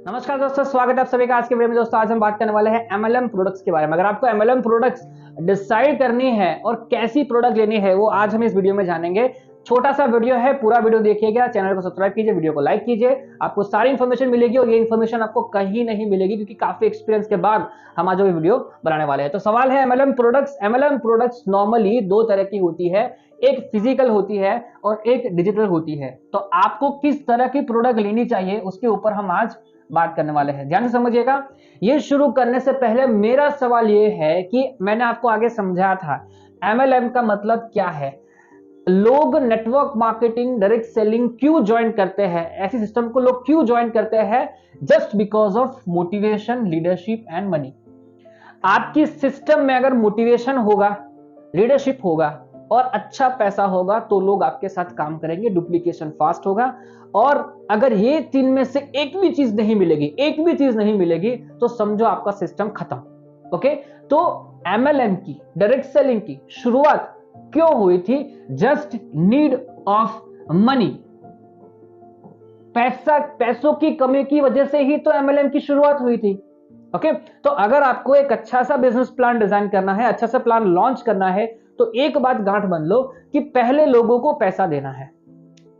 नमस्कार दोस्तों, स्वागत है आप सभी का आज के वीडियो में। दोस्तों आज हम बात करने वाले हैं एमएलएम प्रोडक्ट्स के बारे में। अगर आपको एमएलएम प्रोडक्ट्स डिसाइड करनी है और कैसी प्रोडक्ट लेनी है वो आज हम इस वीडियो में जानेंगे। छोटा सा वीडियो है, पूरा वीडियो देखिएगा, चैनल को सब्सक्राइब कीजिए, वीडियो को लाइक कीजिए, आपको सारी इन्फॉर्मेशन मिलेगी और ये इन्फॉर्मेशन आपको कहीं नहीं मिलेगी क्योंकि काफी एक्सपीरियंस के बाद हम आज वीडियो बनाने वाले हैं। तो सवाल है MLM products. MLM products normally दो तरह की होती है, एक फिजिकल होती है और एक डिजिटल होती है। तो आपको किस तरह की प्रोडक्ट लेनी चाहिए उसके ऊपर हम आज बात करने वाले हैं, ध्यान से समझिएगा। ये शुरू करने से पहले मेरा सवाल ये है कि मैंने आपको आगे समझाया था एमएलएम का मतलब क्या है। लोग नेटवर्क मार्केटिंग, डायरेक्ट सेलिंग क्यों ज्वाइन करते हैं, ऐसी सिस्टम को लोग क्यों ज्वाइन करते हैं? Just because of motivation, leadership and money. आपकी सिस्टम में अगर मोटिवेशन होगा, लीडरशिप होगा और अच्छा पैसा होगा तो लोग आपके साथ काम करेंगे, डुप्लीकेशन फास्ट होगा। और अगर ये तीन में से एक भी चीज नहीं मिलेगी तो समझो आपका सिस्टम खत्म। ओके, तो एमएलएम की, डायरेक्ट सेलिंग की शुरुआत क्यों हुई थी? Just need of money. पैसों की कमी की वजह से ही तो एमएलएम की शुरुआत हुई थी। ओके, तो अगर आपको एक अच्छा सा बिजनेस प्लान डिजाइन करना है, अच्छा सा प्लान लॉन्च करना है, तो एक बात गांठ बन लो कि पहले लोगों को पैसा देना है।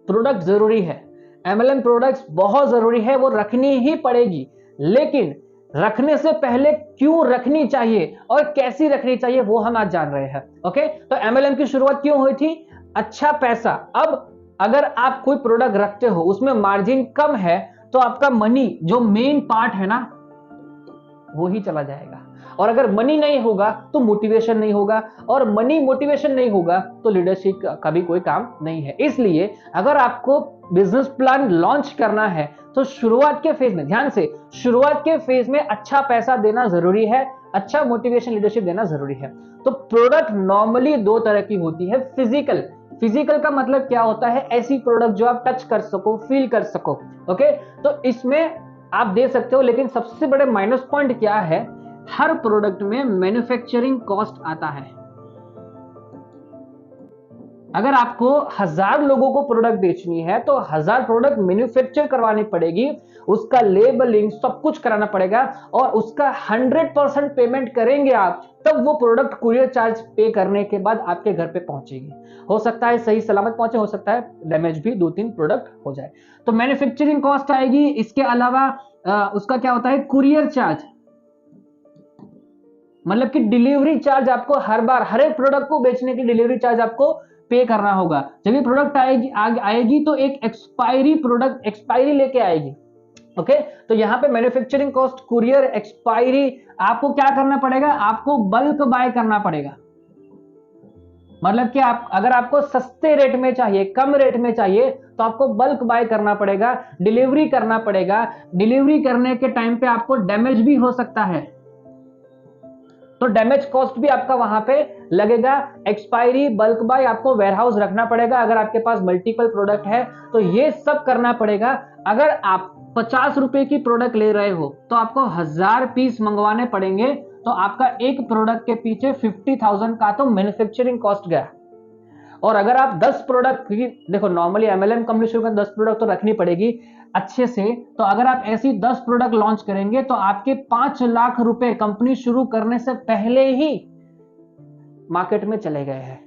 प्रोडक्ट जरूरी है, एमएलएम प्रोडक्ट्स बहुत जरूरी है, वो रखनी ही पड़ेगी। लेकिन रखने से पहले क्यों रखनी चाहिए और कैसी रखनी चाहिए वो हम आज जान रहे हैं। ओके, तो एमएलएम की शुरुआत क्यों हुई थी? अच्छा पैसा। अब अगर आप कोई प्रोडक्ट रखते हो उसमें मार्जिन कम है तो आपका मनी जो मेन पार्ट है ना वो ही चला जाएगा। और अगर मनी नहीं होगा तो मोटिवेशन नहीं होगा, और मनी मोटिवेशन नहीं होगा तो लीडरशिप का भी कोई काम नहीं है। इसलिए अगर आपको बिजनेस प्लान लॉन्च करना है तो शुरुआत के फेज में, ध्यान से, शुरुआत के फेज में अच्छा पैसा देना जरूरी है, अच्छा मोटिवेशन, लीडरशिप देना जरूरी है। तो प्रोडक्ट नॉर्मली दो तरह की होती है। फिजिकल का मतलब क्या होता है? ऐसी प्रोडक्ट जो आप टच कर सको, फील कर सको। ओके, तो इसमें आप दे सकते हो, लेकिन सबसे बड़े माइनस पॉइंट क्या है? हर प्रोडक्ट में मैन्युफैक्चरिंग कॉस्ट आता है। अगर आपको 1000 लोगों को प्रोडक्ट बेचनी है तो 1000 प्रोडक्ट मैन्युफैक्चर करवानी पड़ेगी, उसका लेबलिंग सब कुछ कराना पड़ेगा और उसका 100% पेमेंट करेंगे आप, तब वो प्रोडक्ट कुरियर चार्ज पे करने के बाद आपके घर पे पहुंचेगी। हो सकता है सही सलामत पहुंचे, हो सकता है डैमेज भी 2-3 प्रोडक्ट हो जाए। तो मैन्युफैक्चरिंग कॉस्ट आएगी। इसके अलावा उसका क्या होता है? कुरियर चार्ज, मतलब कि डिलीवरी चार्ज आपको हर बार, हर एक प्रोडक्ट को बेचने की डिलीवरी चार्ज आपको पे करना होगा। जब ये प्रोडक्ट आएगी तो एक एक्सपायरी लेके आएगी। ओके, तो यहां पे मैन्युफैक्चरिंग कॉस्ट, कुरियर, एक्सपायरी, आपको क्या करना पड़ेगा? आपको बल्क बाय करना पड़ेगा। मतलब कि अगर आपको सस्ते रेट में चाहिए, कम रेट में चाहिए, तो आपको बल्क बाय करना पड़ेगा, डिलीवरी करना पड़ेगा। डिलीवरी करने के टाइम पे आपको डैमेज भी हो सकता है, तो डैमेज कॉस्ट भी आपका वहां पे लगेगा। एक्सपायरी, बल्क बाय, आपको वेयरहाउस रखना पड़ेगा। अगर आपके पास मल्टीपल प्रोडक्ट है तो ये सब करना पड़ेगा। अगर आप 50 रुपए की प्रोडक्ट ले रहे हो तो आपको 1000 पीस मंगवाने पड़ेंगे, तो आपका एक प्रोडक्ट के पीछे 50,000 का तो मैन्युफैक्चरिंग कॉस्ट गया। और अगर आप 10 प्रोडक्ट, देखो नॉर्मली एमएलएम कंपनी शुरू में 10 प्रोडक्ट तो रखनी पड़ेगी अच्छे से, तो अगर आप ऐसी 10 प्रोडक्ट लॉन्च करेंगे तो आपके 5 लाख रुपए कंपनी शुरू करने से पहले ही मार्केट में चले गए हैं।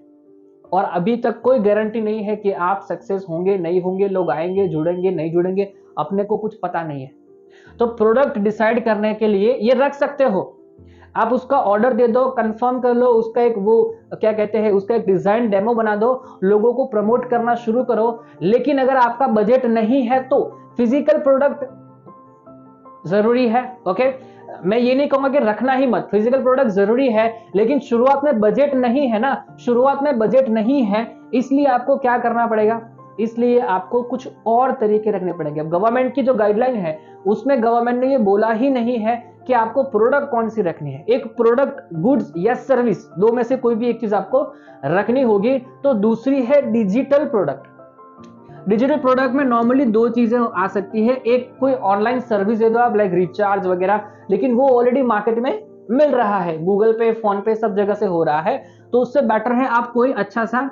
और अभी तक कोई गारंटी नहीं है कि आप सक्सेस होंगे, नहीं होंगे, लोग आएंगे, जुड़ेंगे, नहीं जुड़ेंगे, अपने को कुछ पता नहीं है। तो प्रोडक्ट डिसाइड करने के लिए ये रख सकते हो, आप उसका ऑर्डर दे दो, कंफर्म कर लो, उसका एक वो क्या कहते हैं, उसका एक डिजाइन डेमो बना दो, लोगों को प्रमोट करना शुरू करो। लेकिन अगर आपका बजट नहीं है तो फिजिकल प्रोडक्ट जरूरी है। ओके, मैं ये नहीं कहूंगा कि रखना ही मत, फिजिकल प्रोडक्ट जरूरी है, लेकिन शुरुआत में बजट नहीं है ना, शुरुआत में बजट नहीं है, इसलिए आपको क्या करना पड़ेगा? इसलिए आपको कुछ और तरीके रखने पड़ेंगे। अब गवर्नमेंट की जो गाइडलाइन है उसमें गवर्नमेंट ने ये बोला ही नहीं है कि आपको प्रोडक्ट कौन सी रखनी है। एक प्रोडक्ट, गुड्स या सर्विस, दो में से कोई भी एक चीज आपको रखनी होगी। तो दूसरी है डिजिटल प्रोडक्ट। डिजिटल प्रोडक्ट में नॉर्मली दो चीजें आ सकती है। एक, कोई ऑनलाइन सर्विस दे दो आप, लाइक रिचार्ज वगैरह, लेकिन वो ऑलरेडी मार्केट में मिल रहा है, गूगल पे, फोन पे, सब जगह से हो रहा है। तो उससे बेटर है आप कोई अच्छा सा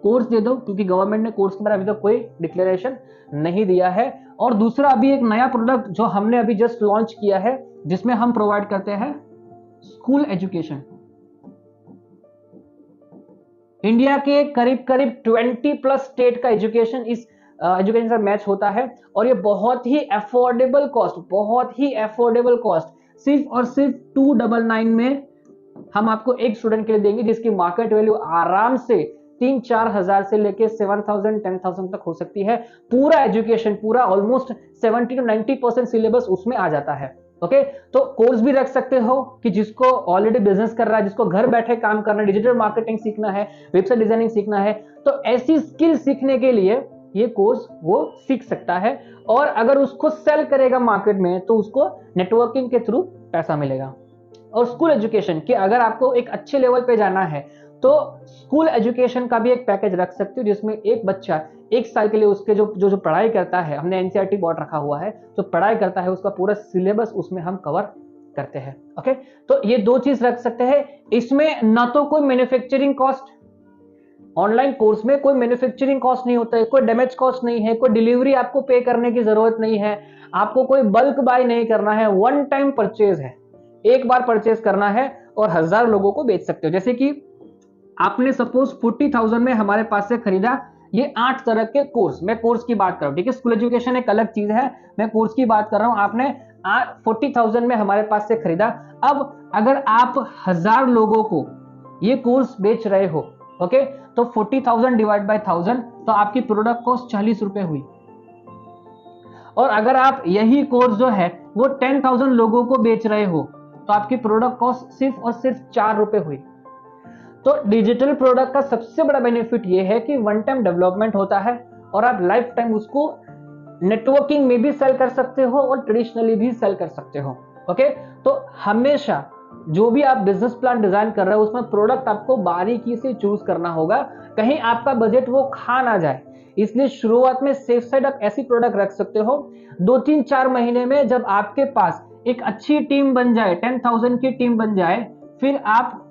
कोर्स दे दो, क्योंकि गवर्नमेंट ने कोर्स के बारे में अभी तक कोई डिक्लेरेशन नहीं दिया है। और दूसरा अभी एक नया प्रोडक्ट जो हमने अभी जस्ट लॉन्च किया है, जिसमें हम प्रोवाइड करते हैं स्कूल एजुकेशन। इंडिया के करीब करीब 20+ स्टेट का एजुकेशन इस एजुकेशन से मैच होता है, और ये बहुत ही अफोर्डेबल कॉस्ट, बहुत ही अफोर्डेबल कॉस्ट, सिर्फ और सिर्फ 299 में हम आपको एक स्टूडेंट के लिए देंगे, जिसकी मार्केट वैल्यू आराम से 3-4 हजार से लेके 7,000 10,000 तक हो सकती है। पूरा एजुकेशन, पूरा ऑलमोस्ट 70 to 90% सिलेबस उसमें आ जाता है। ओके, तो कोर्स भी रख सकते हो कि जिसको ऑलरेडी बिजनेस कर रहा है, जिसको घर बैठे काम करना है, डिजिटल मार्केटिंग सीखना है, वेबसाइट डिजाइनिंग सीखना है, तो ऐसी स्किल सीखने के लिए ये कोर्स वो सीख सकता है। और अगर उसको सेल करेगा मार्केट में तो उसको नेटवर्किंग के थ्रू पैसा मिलेगा। और स्कूल एजुकेशन कि अगर आपको एक अच्छे लेवल पे जाना है तो स्कूल एजुकेशन का भी एक पैकेज रख सकते हो, जिसमें एक बच्चा 1 साल के लिए उसके जो पढ़ाई करता है, हमने एनसीईआरटी बोर्ड रखा हुआ है, जो पढ़ाई करता है उसका पूरा सिलेबस उसमें हम कवर करते हैं। ओके, तो ये 2 चीज रख सकते हैं। इसमें ना तो कोई मैन्युफैक्चरिंग कॉस्ट, ऑनलाइन कोर्स में कोई मैन्युफैक्चरिंग कॉस्ट नहीं होता है, कोई डैमेज कॉस्ट नहीं है, कोई डिलीवरी आपको पे करने की जरूरत नहीं है, आपको कोई बल्क बाय नहीं करना है, वन टाइम परचेज है, एक बार परचेज करना है और 1000 लोगों को बेच सकते हो। जैसे कि आपने सपोज 40,000 में हमारे पास से खरीदा ये 8 तरह के कोर्स, मैं कोर्स की बात कर रहा हूं, ठीक है, स्कूल एजुकेशन एक अलग चीज है, मैं कोर्स की बात कर रहा हूं। आपने 40,000 में हमारे पास से खरीदा, अब अगर आप 1000 लोगों को ये कोर्स बेच रहे हो, ओके, तो 40,000 डिवाइड बाय 1000, तो आपकी प्रोडक्ट कॉस्ट 40 रुपए हुई। और अगर आप यही कोर्स जो है वो 10,000 लोगों को बेच रहे हो, तो आपकी प्रोडक्ट कॉस्ट सिर्फ और सिर्फ 4 रुपए हुई। तो डिजिटल प्रोडक्ट का सबसे बड़ा बेनिफिट ये है कि वन टाइम डेवलपमेंट होता है और आप लाइफ टाइम उसको नेटवर्किंग में भी सेल कर सकते हो और ट्रेडिशनली भी सेल कर सकते हो। ओके, तो हमेशा जो भी आप बिजनेस प्लान डिजाइन कर रहे हो उसमें प्रोडक्ट आपको बारीकी से चूज करना होगा, कहीं आपका बजट वो खा ना जाए। इसलिए शुरुआत में सेफ साइड आप ऐसी प्रोडक्ट रख सकते हो। 2-3-4 महीने में जब आपके पास एक अच्छी टीम बन जाए, 10,000 की टीम बन जाए, फिर आप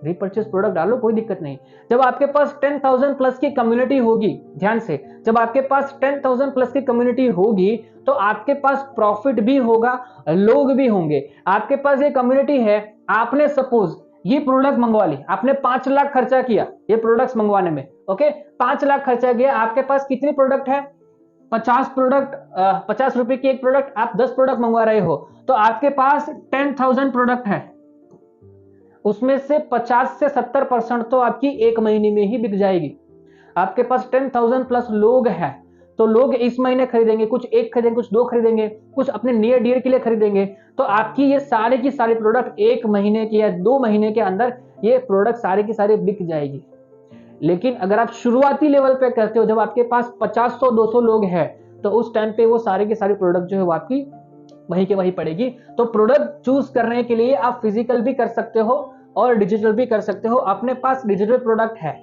रिपर्चेस प्रोडक्ट डालो, कोई दिक्कत नहीं। जब आपके पास 10,000 प्लस की कम्युनिटी होगी, ध्यान से, जब आपके पास 10,000 प्लस की कम्युनिटी होगी तो आपके पास प्रॉफिट भी होगा, लोग भी होंगे। आपके पास ये कम्युनिटी है, आपने सपोज ये प्रोडक्ट मंगवा ली, आपने 5 लाख खर्चा किया ये प्रोडक्ट्स मंगवाने में, ओके, 5 लाख खर्चा किया, आपके पास कितनी प्रोडक्ट है? 50 प्रोडक्ट, 50 रुपए की एक प्रोडक्ट, आप 10 प्रोडक्ट मंगवा रहे हो, तो आपके पास 10,000 प्रोडक्ट है, उसमें से 50 से 70% तो आपकी एक महीने में ही बिक जाएगी। आपके पास 10,000 प्लस लोग हैं, तो लोग इस महीने खरीदेंगे, कुछ 1 खरीदेंगे, कुछ 2 खरीदेंगे, कुछ अपने नियर डियर के लिए खरीदेंगे, तो आपकी ये सारे की सारी प्रोडक्ट 1 महीने के या 2 महीने के अंदर ये प्रोडक्ट सारे की सारे बिक जाएगी। लेकिन अगर आप शुरुआती लेवल पे करते हो, जब आपके पास 50-100-200 लोग हैं, तो उस टाइम पे वो सारे के सारे प्रोडक्ट जो है वो आपकी वही के वही पड़ेगी। तो प्रोडक्ट चूज करने के लिए आप फिजिकल भी कर सकते हो और डिजिटल भी कर सकते हो। अपने पास डिजिटल प्रोडक्ट है,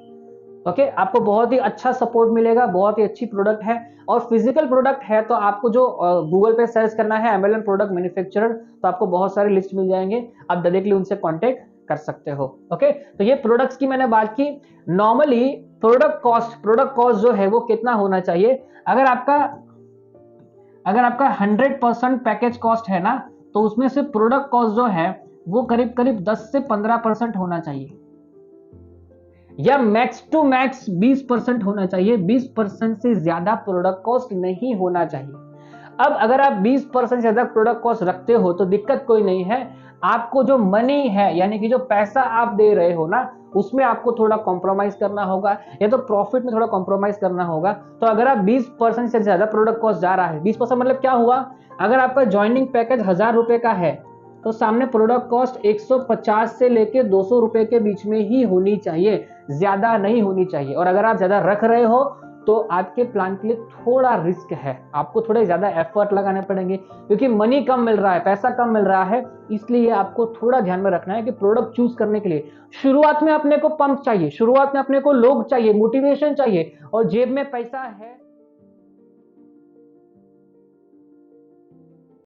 ओके, आपको बहुत ही अच्छा सपोर्ट मिलेगा, बहुत ही अच्छी प्रोडक्ट है। और फिजिकल प्रोडक्ट है तो आपको जो गूगल पे सर्च करना है MLM प्रोडक्ट मैन्युफैक्चरर, तो आपको बहुत सारे लिस्ट मिल जाएंगे, आप डायरेक्टली उनसे कॉन्टेक्ट कर सकते हो। ओके, तो ये प्रोडक्ट्स की मैंने बात की। नॉर्मली प्रोडक्ट कॉस्ट जो है वो कितना होना चाहिए? अगर आपका 100% पैकेज कॉस्ट है ना, तो उसमें से प्रोडक्ट कॉस्ट जो है वो करीब करीब 10 से 15% होना चाहिए, या मैक्स टू मैक्स 20% होना चाहिए। 20% से ज्यादा प्रोडक्ट कॉस्ट नहीं होना चाहिए। अब अगर आप 20% से ज्यादा प्रोडक्ट कॉस्ट रखते हो तो दिक्कत कोई नहीं है, आपको जो मनी है यानी कि जो पैसा आप दे रहे हो ना, उसमें आपको थोड़ा कॉम्प्रोमाइज करना होगा, या तो प्रॉफिट में थोड़ा कॉम्प्रोमाइज करना होगा। तो अगर आप 20% से ज्यादा प्रोडक्ट कॉस्ट जा रहा है, 20% मतलब क्या हुआ? अगर आपका ज्वाइनिंग पैकेज 1000 रुपए का है तो सामने प्रोडक्ट कॉस्ट 150 से लेके 200 रुपए के बीच में ही होनी चाहिए, ज्यादा नहीं होनी चाहिए। और अगर आप ज्यादा रख रहे हो तो आपके प्लान के लिए थोड़ा रिस्क है, आपको थोड़े ज्यादा एफर्ट लगाने पड़ेंगे, क्योंकि मनी कम मिल रहा है, पैसा कम मिल रहा है। इसलिए आपको थोड़ा ध्यान में रखना है कि प्रोडक्ट चूज करने के लिए शुरुआत में अपने को पंप चाहिए, शुरुआत में अपने को लोग चाहिए, मोटिवेशन चाहिए, और जेब में पैसा है